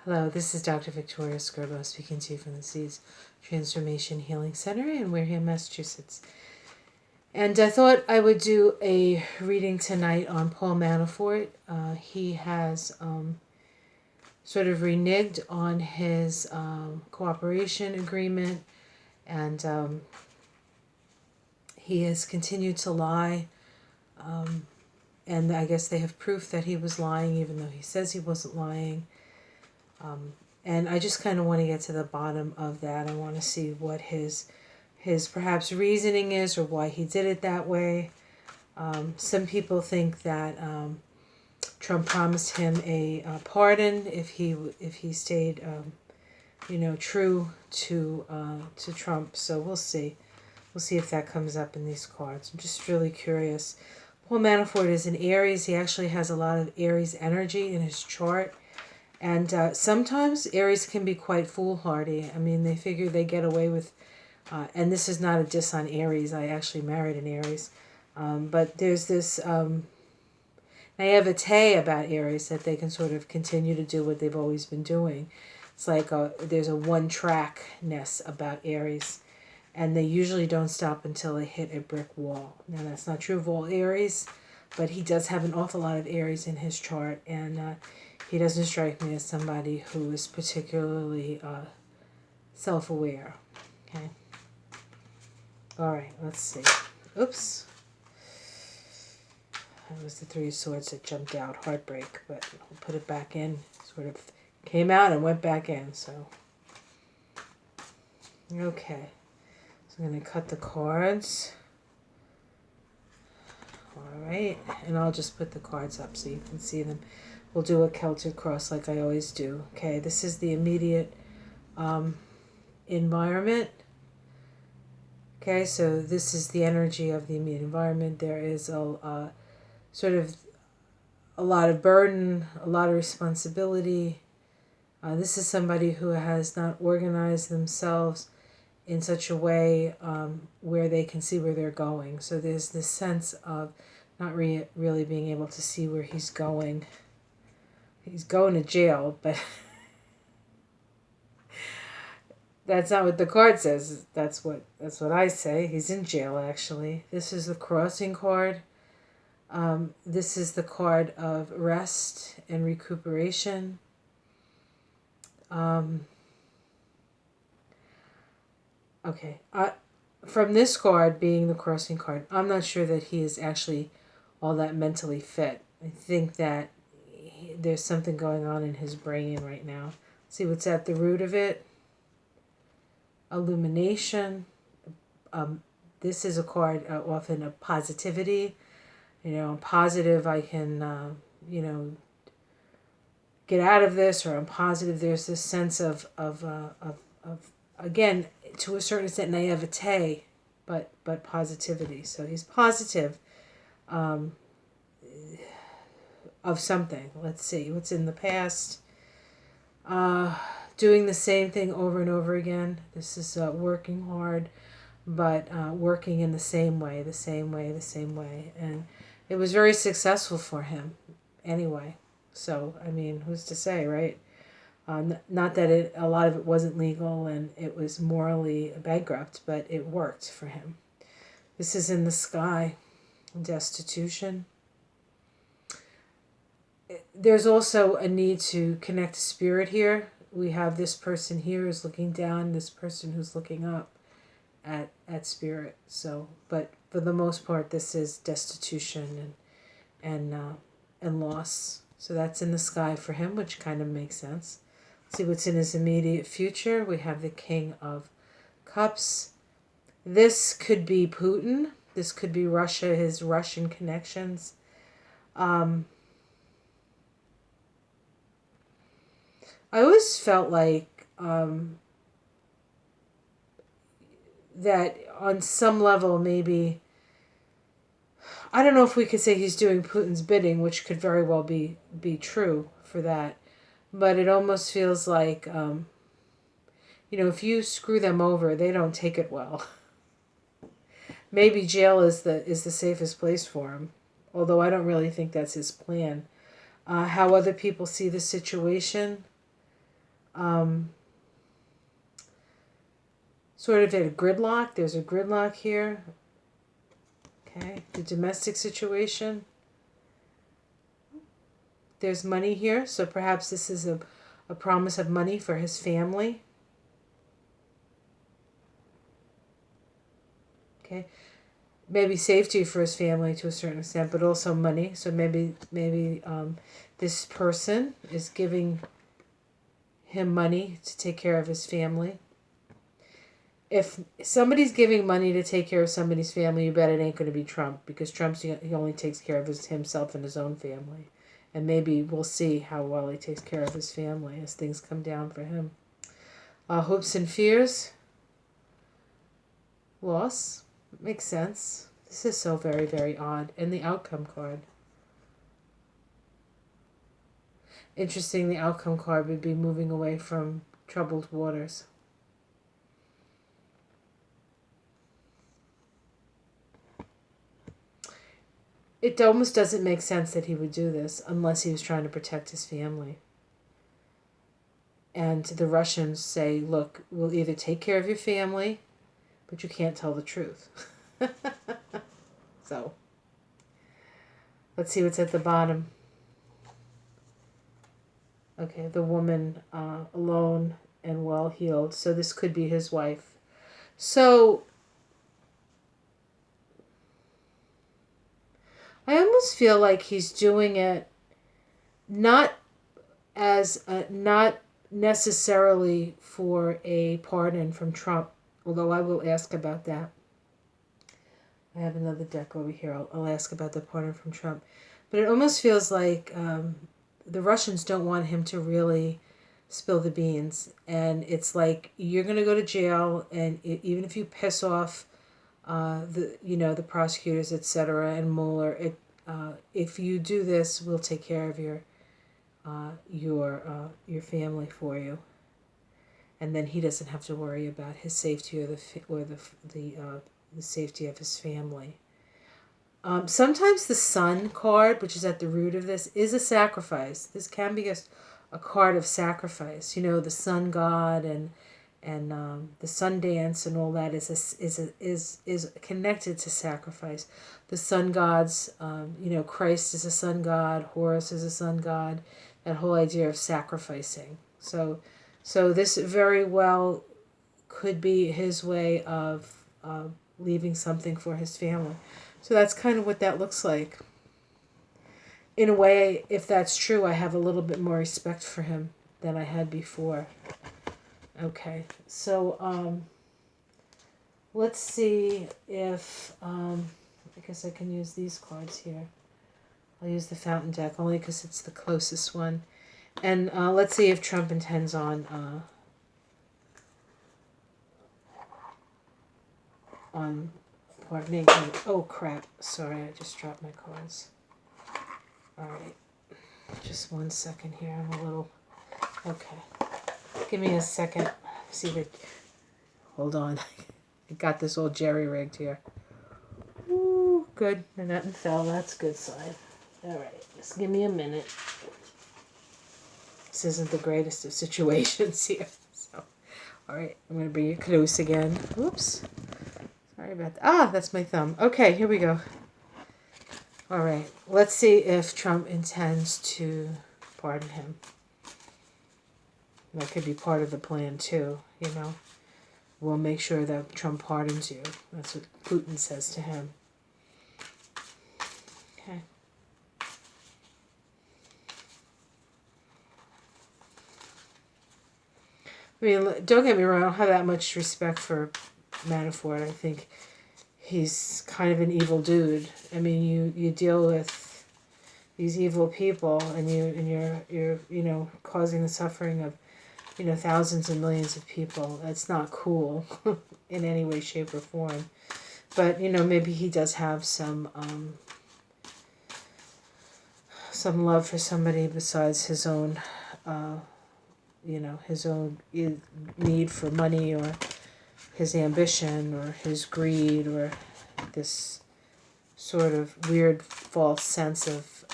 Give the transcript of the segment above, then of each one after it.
Hello, this is Dr. Victoria Skirbo speaking to you from the Seeds Transformation Healing Center in Wareham, Massachusetts. And I thought I would do a reading tonight on Paul Manafort. He has sort of reneged on his cooperation agreement, and he has continued to lie. And I guess they have proof that he was lying, even though he says he wasn't lying. And I just kind of want to get to the bottom of that. I want to see what his perhaps reasoning is, or why he did it that way. Some people think that Trump promised him a pardon if he stayed, true to Trump. So we'll see. We'll see if that comes up in these cards. I'm just really curious. Paul Manafort is in Aries. He actually has a lot of Aries energy in his chart. And sometimes Aries can be quite foolhardy. I mean, they figure they get away with, and this is not a diss on Aries. I actually married an Aries. But there's this naivete about Aries that they can sort of continue to do what they've always been doing. It's like there's a one-trackness about Aries. And they usually don't stop until they hit a brick wall. Now, that's not true of all Aries, but he does have an awful lot of Aries in his chart, and he doesn't strike me as somebody who is particularly self-aware. Okay. All right, let's see. Oops. That was the Three of Swords that jumped out. Heartbreak, but I'll put it back in. Sort of came out and went back in, so. Okay. So I'm going to cut the cards. All right. And I'll just put the cards up so you can see them. We'll do a Celtic cross like I always do. Okay, this is the immediate environment. Okay, so this is the energy of the immediate environment. There is a sort of a lot of burden, a lot of responsibility. This is somebody who has not organized themselves in such a way where they can see where they're going. So there's this sense of not really being able to see where he's going. He's going to jail, but that's not what the card says. That's what I say. He's in jail, actually. This is the crossing card. This is the card of rest and recuperation. Okay. From this card being the crossing card, I'm not sure that he is actually all that mentally fit. I think that there's something going on in his brain right now. See what's at the root of it? Illumination. This is a card often of positivity. I'm positive I can, get out of this, or I'm positive. There's this sense of again, to a certain extent, naivete, but positivity. So he's positive. Of something. Let's see what's in the past. Doing the same thing over and over again. This is working hard, but working in the same way, and it was very successful for him anyway. So I mean, who's to say, right? Not that a lot of it wasn't legal and it was morally bankrupt, but it worked for him. This is in the sky. Destitution. There's also a need to connect to spirit here. We have this person here who's looking down, this person who's looking up at spirit. So, but for the most part, this is destitution and loss. So that's in the sky for him, which kind of makes sense. Let's see what's in his immediate future. We have the King of Cups. This could be Putin. This could be Russia, his Russian connections. I always felt like that on some level, maybe, I don't know if we could say he's doing Putin's bidding, which could very well be true for that. But it almost feels like, if you screw them over, they don't take it well. Maybe jail is the safest place for him, although I don't really think that's his plan. How other people see the situation, sort of at a gridlock. There's a gridlock here. Okay, the domestic situation. There's money here, so perhaps this is a promise of money for his family. Okay, maybe safety for his family to a certain extent, but also money. So maybe this person is giving him money to take care of his family. If somebody's giving money to take care of somebody's family, you bet it ain't going to be Trump, because he only takes care of himself and his own family. And maybe we'll see how well he takes care of his family as things come down for him. Hopes and fears. Loss. Makes sense. This is so very, very odd. And the outcome card. Interesting, the outcome card would be moving away from troubled waters. It almost doesn't make sense that he would do this unless he was trying to protect his family. And the Russians say, look, we'll either take care of your family, but you can't tell the truth. So, let's see what's at the bottom. Okay, the woman alone and well healed. So this could be his wife. So I almost feel like he's doing it not necessarily for a pardon from Trump, although I will ask about that. I have another deck over here. I'll ask about the pardon from Trump. But it almost feels like the Russians don't want him to really spill the beans. And it's like, you're going to go to jail, and even if you piss off the prosecutors, etc., and Mueller, if you do this, we'll take care of your family for you, and then he doesn't have to worry about his safety or the safety of his family. Sometimes the sun card, which is at the root of this, is a sacrifice. This can be a card of sacrifice. The sun god and the sun dance and all that is connected to sacrifice. The sun gods, Christ is a sun god, Horus is a sun god. That whole idea of sacrificing. So this very well could be his way of leaving something for his family. So that's kind of what that looks like. In a way, if that's true, I have a little bit more respect for him than I had before. Okay, so let's see if I guess I can use these cards here. I'll use the Fountain deck only because it's the closest one. And let's see if Trump intends on pardoning. Oh, crap. Sorry, I just dropped my cards. All right. Just 1 second here. I'm a little... Okay. Give me a second. See if it... Hold on. I got this all jerry-rigged here. Ooh, good. Nothing fell. That's a good sign. All right. Just give me a minute. This isn't the greatest of situations here. So, all right. I'm going to bring you close again. Oops. Sorry about that. That's my thumb. Okay, here we go. All right. Let's see if Trump intends to pardon him. That could be part of the plan, too, We'll make sure that Trump pardons you. That's what Putin says to him. Okay. I mean, don't get me wrong, I don't have that much respect for Manafort. I think he's kind of an evil dude. I mean, you deal with these evil people, and you're causing the suffering of thousands and millions of people. That's not cool in any way, shape, or form. But maybe he does have some love for somebody besides his own his own need for money, or his ambition, or his greed, or this sort of weird false sense of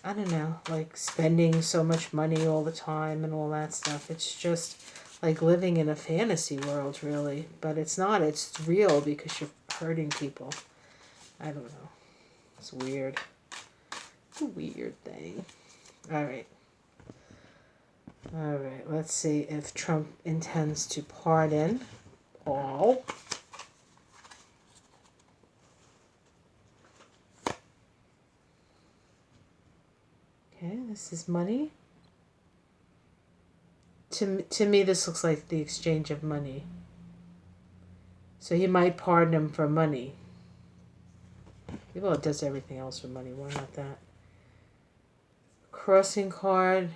I don't know, like spending so much money all the time and all that stuff. It's just like living in a fantasy world, really. But it's not, it's real because you're hurting people. I don't know. It's weird. It's a weird thing. All right. All right, let's see if Trump intends to pardon Paul. Okay, this is money. To me, this looks like the exchange of money. So he might pardon him for money. Well, it does everything else for money. Why not that? Crossing card.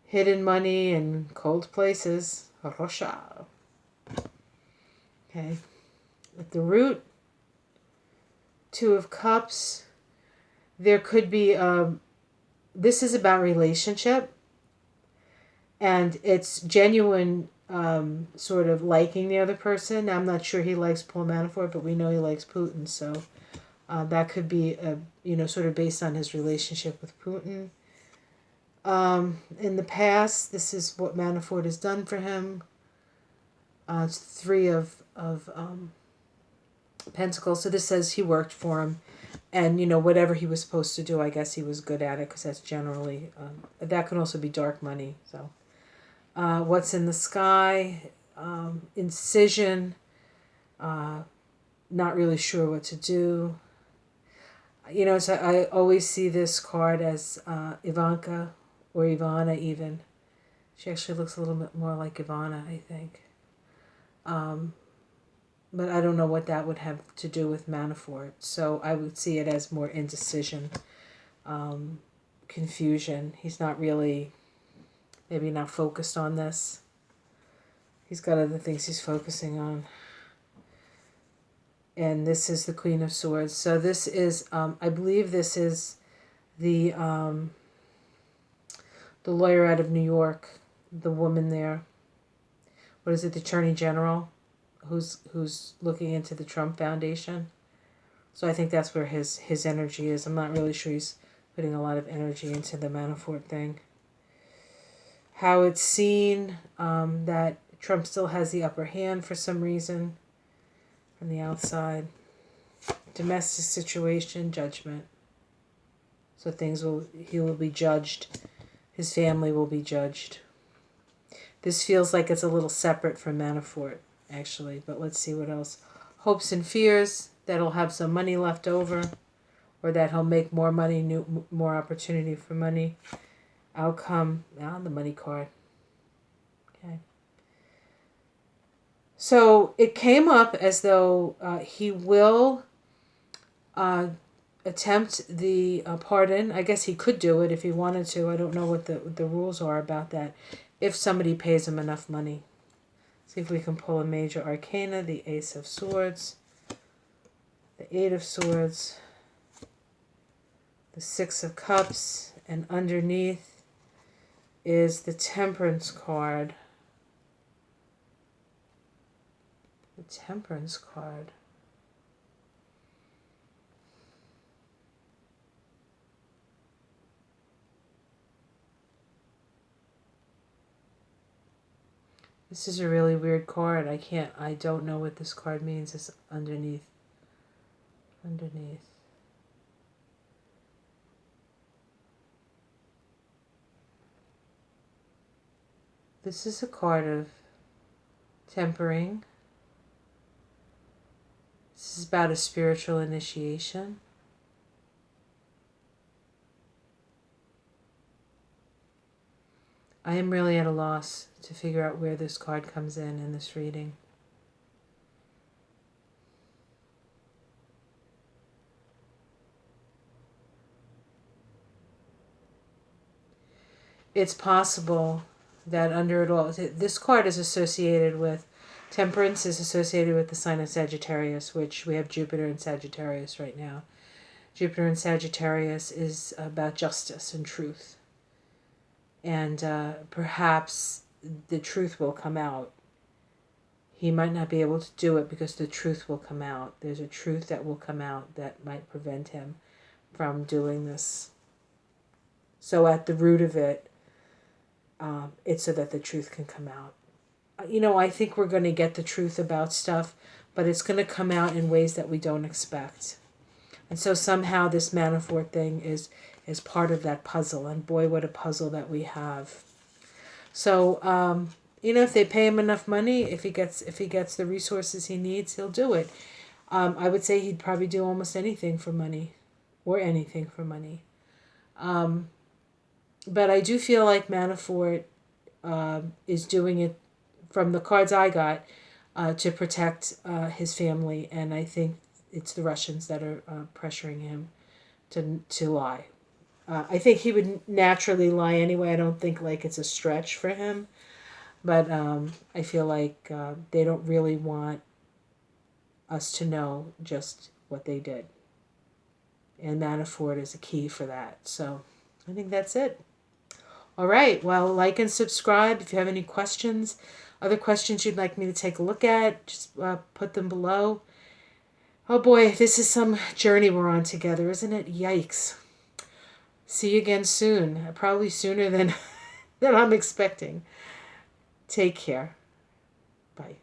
Hidden money in cold places. Rosha. Okay. At the root. Two of Cups. There could be this is about relationship. And it's genuine sort of liking the other person. I'm not sure he likes Paul Manafort, but we know he likes Putin. So that could be, sort of based on his relationship with Putin. In the past, this is what Manafort has done for him. It's three of Pentacles. So this says he worked for him. And, whatever he was supposed to do, I guess he was good at it because that's generally, that can also be dark money. So what's in the sky, incision, not really sure what to do. So I always see this card as Ivanka or Ivana even. She actually looks a little bit more like Ivana, I think. But I don't know what that would have to do with Manafort. So I would see it as more indecision, confusion. He's not really, maybe not focused on this. He's got other things he's focusing on. And this is the Queen of Swords. So this is, I believe this is the lawyer out of New York, the woman there. What is it, the Attorney General, who's looking into the Trump Foundation. So I think that's where his energy is. I'm not really sure he's putting a lot of energy into the Manafort thing. How it's seen that Trump still has the upper hand for some reason from the outside. Domestic situation, judgment. So he will be judged. His family will be judged. This feels like it's a little separate from Manafort, actually. But let's see what else. Hopes and fears that he'll have some money left over. Or that he'll make more money, more opportunity for money. Outcome, the money card. Okay. So it came up as though he will attempt the pardon. I guess he could do it if he wanted to. I don't know what the rules are about that. If somebody pays him enough money. See if we can pull a major arcana. The Ace of Swords. The Eight of Swords. The Six of Cups. And underneath is the Temperance card. The Temperance card. This is a really weird card. I don't know what this card means. It's underneath. This is a card of tempering. This is about a spiritual initiation. I am really at a loss to figure out where this card comes in this reading. It's possible that under it all, this card is associated with, Temperance is associated with the sign of Sagittarius, which we have Jupiter in Sagittarius right now. Jupiter in Sagittarius is about justice and truth. And perhaps the truth will come out. He might not be able to do it because the truth will come out. There's a truth that will come out that might prevent him from doing this. So at the root of it, it's so that the truth can come out. I think we're going to get the truth about stuff, but it's going to come out in ways that we don't expect. And so somehow this Manafort thing is part of that puzzle. And boy, what a puzzle that we have. So, if they pay him enough money, if he gets the resources he needs, he'll do it. I would say he'd probably do almost anything for money, or anything for money. But I do feel like Manafort is doing it, from the cards I got, to protect his family, and I think it's the Russians that are pressuring him to lie. I think he would naturally lie anyway. I don't think it's a stretch for him, but I feel like they don't really want us to know just what they did, and Manafort is a key for that. So I think that's it. All right. Well, like and subscribe. If you have any questions, other questions you'd like me to take a look at, just put them below. Oh boy, this is some journey we're on together, isn't it? Yikes. See you again soon. Probably sooner than I'm expecting. Take care. Bye.